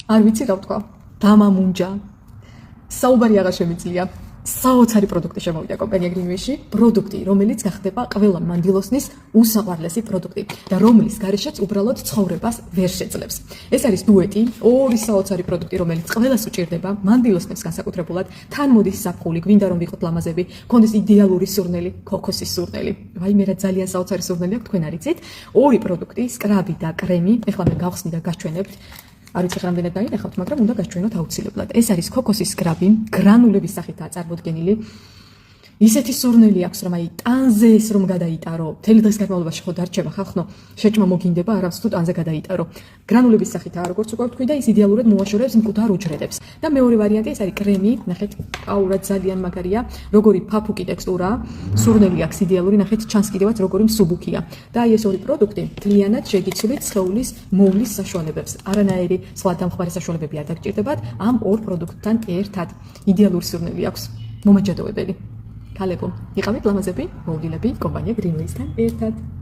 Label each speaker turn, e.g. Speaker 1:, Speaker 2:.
Speaker 1: არ ვიცი რა ვთქვა. დამამუნჯა. საუბარი აღარ შემიძლია. საოცარი პროდუქტი შემოვიდა კომპანია Greenwish-ი, პროდუქტი, რომელიც გახდება ყველა მანდილოსნის უსაყვარლესი პროდუქტი და რომლის გარეშეც უბრალოდ ცხოვრებას ვერ შეძლებს. ეს არის დუეტი, ორი საოცარი პროდუქტი, რომელიც ყველას უჭირდება, მანდილოსნებს განსაკუთრებულად, თან მოდის საფხული, გვინდა რომ ვიყოთ ლამაზები, გქონდეს იდეალური სურნელი, ქოქოსის სურნელი. ვაიმე რა ძალიან საოცარი სურნელი აქვს, თქვენ არ იცით? ორი პროდუქტი, სკრაბი და კრემი, ეხლა მე გავხსნი და გაჩვენებთ. არ ვიცი რამდენად დაინახავთ, მაგრამ უნდა გაჩვენოთ აუცილებლად. ეს არის ქოქოსის სკრაბი, გრანულების სახითაა წარმოდგენილი. ისეთი სურნელი აქვს, რომ აი ტანზე ეს რომ გადაიტარო, მთელი დღის განმავლობაში ხო დარჩება ხალხო, შეჭმა მოგინდება, არამც თუ ტანზე გადაიტარო. გრანულების სახითაა, როგორც უკვე ვთქვი და ის იდეალურად მოაშორებს მკვდარ უჯრედებს. და მეორე ვარიანტი ეს არის კრემი, ნახეთ, აურად ძალიან მაგარია, როგორი ფაფუკი ტექსტურა, სურნელი აქვს იდეალური, ნახეთ, ჩანს კიდევაც როგორი მსუბუქია. და აი ეს ორი პროდუქტი მთლიანად შეგიცვლით სხეულის მოვლის საშუალებებს. არანაირი სხვა დამხმარე საშუალებები არ დაგჭირდებათ ამ ორ პროდუქტთან ერთად. იდეალური სურნელი აქვს, მომაჯადოებელი. ქალებო, იყავით ლამაზები, მოვლილები კომპანია Greenwish-თან ერთად.